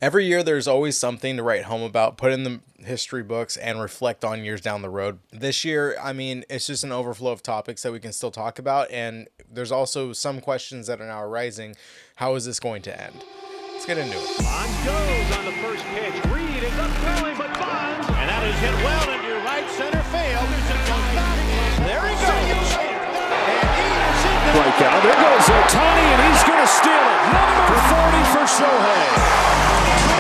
Every year, there's always something to write home about, put in the history books, and reflect on years down the road. This year, I mean, it's just an overflow of topics that we can still talk about, and there's also some questions that are now arising. How is this going to end? Let's get into it. Bonds goes on the first pitch. Reed is up throwing, but Bonds, and that is hit well into right center field. There he goes. And he is in the strikeout. There goes Ohtani, and he's going to steal it. Number 40 for Shohei.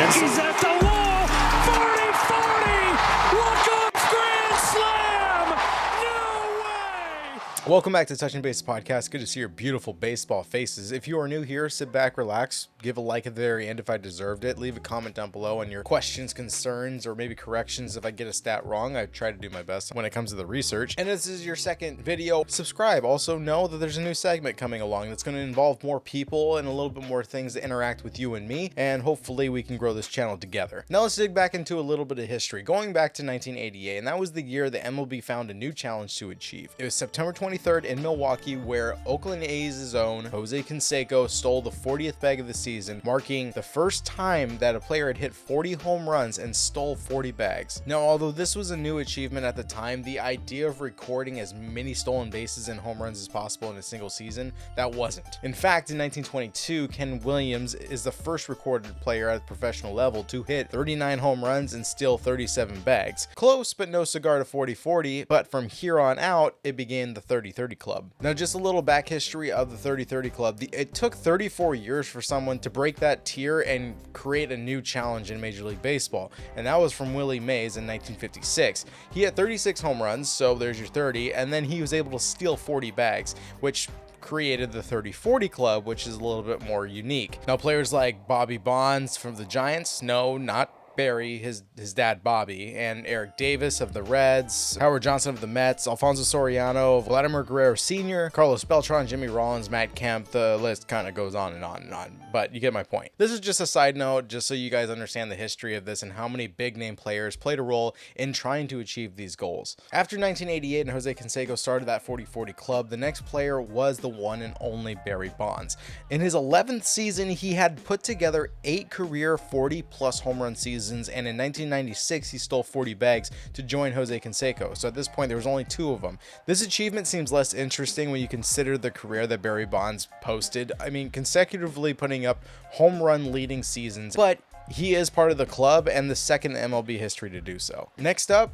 And he's at the wall. 40-40. Walk-off grand slam. No way. Welcome back to Touching Base Podcast. Good to see your beautiful baseball faces. If you are new here, sit back, relax, give a like at the very end if I deserved it. Leave a comment down below on your questions, concerns, or maybe corrections if I get a stat wrong. I try to do my best when it comes to the research. And this is your second video. Subscribe. Also know that there's a new segment coming along that's going to involve more people and a little bit more things that interact with you and me. And hopefully we can grow this channel together. Now let's dig back into a little bit of history. Going back to 1988, and that was the year the MLB found a new challenge to achieve. It was September 23rd in Milwaukee, where Oakland A's own Jose Canseco stole the 40th bag of the season, marking the first time that a player had hit 40 home runs and stole 40 bags. Now, although this was a new achievement at the time, the idea of recording as many stolen bases and home runs as possible in a single season, that wasn't. In fact, in 1922, Ken Williams is the first recorded player at the professional level to hit 39 home runs and steal 37 bags. Close, but no cigar to 40-40, but from here on out, it began the 30-30 Club. Now, just a little back history of the 30-30 Club. It took 34 years for someone to break that tier and create a new challenge in Major League Baseball, and that was from Willie Mays in 1956. He had 36 home runs, so there's your 30, and then he was able to steal 40 bags, which created the 30-40 Club, which is a little bit more unique. Now, players like Bobby Bonds from the Giants, no, not Barry, his dad Bobby, and Eric Davis of the Reds, Howard Johnson of the Mets, Alfonso Soriano, Vladimir Guerrero Sr., Carlos Beltran, Jimmy Rollins, Matt Kemp. The list kind of goes on and on and on, but you get my point. This is just a side note, just so you guys understand the history of this and how many big name players played a role in trying to achieve these goals. After 1988 and Jose Canseco started that 40-40 Club, the next player was the one and only Barry Bonds. In his 11th season, he had put together 8 career 40-plus home run seasons, and in 1996 he stole 40 bags to join Jose Canseco. So at this point there was only 2 of them. This achievement seems less interesting when you consider the career that Barry Bonds posted. I mean, consecutively putting up home run leading seasons, but he is part of the club and the second in MLB history to do so. Next up,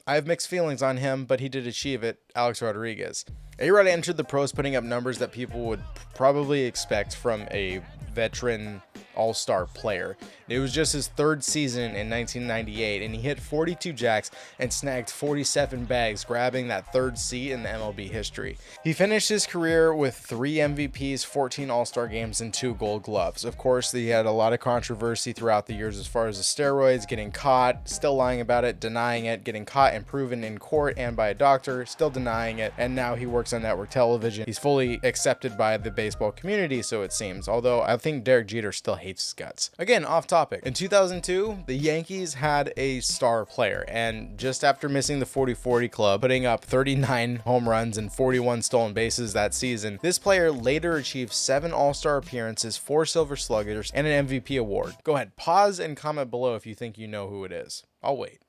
I have mixed feelings on him, but he did achieve it. Alex Rodriguez. A-Rod entered the pros putting up numbers that people would probably expect from a veteran all-star player. It was just his 3rd season in 1998, and he hit 42 jacks and snagged 47 bags, grabbing that 3rd seat in the MLB history. He finished his career with 3 MVPs, 14 all-star games, and 2 gold gloves. Of course, he had a lot of controversy throughout the years as far as the steroids, getting caught, still lying about it, denying it, getting caught and proven in court and by a doctor, still denying it, and now he works on network television. He's fully accepted by the baseball community, so it seems, although I think Derek Jeter still hates his guts. Again, off topic. In 2002, the Yankees had a star player, and just after missing the 40-40 Club, putting up 39 home runs and 41 stolen bases that season, this player later achieved 7 all-star appearances, 4 Silver Sluggers, and an MVP award. Go ahead, pause and comment below if you think you know who it is. I'll wait.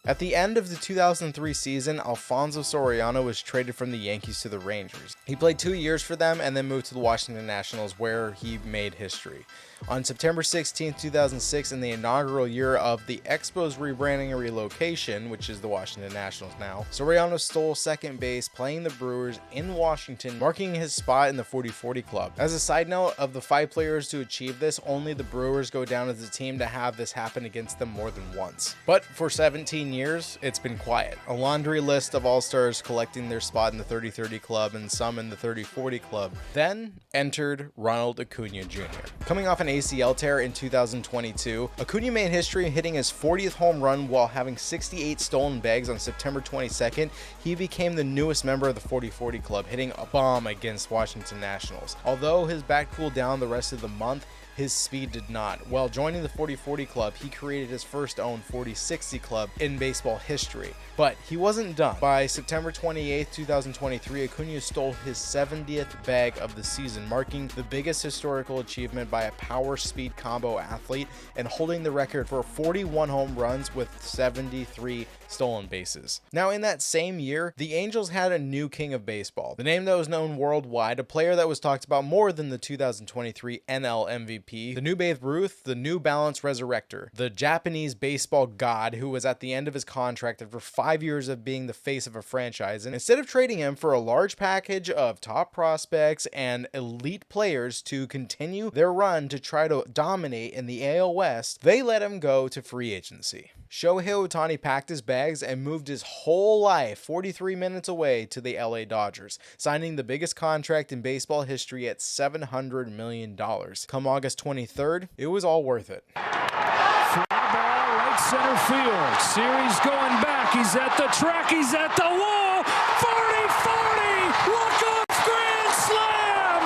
At the end of the 2003 season, Alfonso Soriano was traded from the Yankees to the Rangers. He played 2 years for them and then moved to the Washington Nationals, where he made history. On September 16, 2006, in the inaugural year of the Expos rebranding and relocation, which is the Washington Nationals now, Soriano stole second base playing the Brewers in Washington, marking his spot in the 40-40 Club. As a side note, of the 5 players to achieve this, only the Brewers go down as a team to have this happen against them more than once. But for 17 years, it's been quiet. A laundry list of all-stars collecting their spot in the 30-30 Club and some in the 30-40 Club. Then entered Ronald Acuña Jr. Coming off an ACL tear in 2022, Acuña made history hitting his 40th home run while having 68 stolen bags on September 22nd. He became the newest member of the 40-40 Club, hitting a bomb against Washington Nationals. Although his bat cooled down the rest of the month, his speed did not. While joining the 40-40 Club, he created his first own 40-60 Club in baseball history. But he wasn't done. By September 28, 2023, Acuña stole his 70th bag of the season, marking the biggest historical achievement by a power-speed combo athlete and holding the record for 41 home runs with 73 stolen bases. Now, in that same year, the Angels had a new king of baseball, the name that was known worldwide, a player that was talked about more than the 2023 NL MVP, the new Babe Ruth, the New Balance resurrector, the Japanese baseball god who was at the end of his contract after 5 years of being the face of a franchise, and instead of trading him for a large package of top prospects and elite players to continue their run to try to dominate in the AL West, they let him go to free agency. Shohei Ohtani packed his bags and moved his whole life 43 minutes away to the LA Dodgers, signing the biggest contract in baseball history at $700 million. Come August 23rd, it was all worth it. Fly ball, right center field. Series going back. He's at the track. He's at the wall. 40-40. Walk-off grand slam.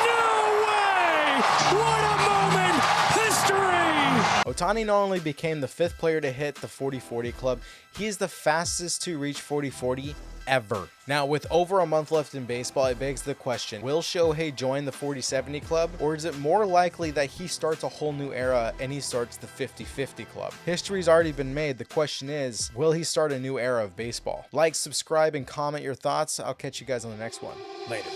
No way. What a moment. History. Ohtani not only became the 5th player to hit the 40-40 club, he is the fastest to reach 40-40 ever. Now, with over a month left in baseball, it begs the question, will Shohei join the 40-70 club, or is it more likely that he starts a whole new era and he starts the 50-50 club? History's already been made. The question is, will he start a new era of baseball? Like, subscribe, and comment your thoughts. I'll catch you guys on the next one. Later.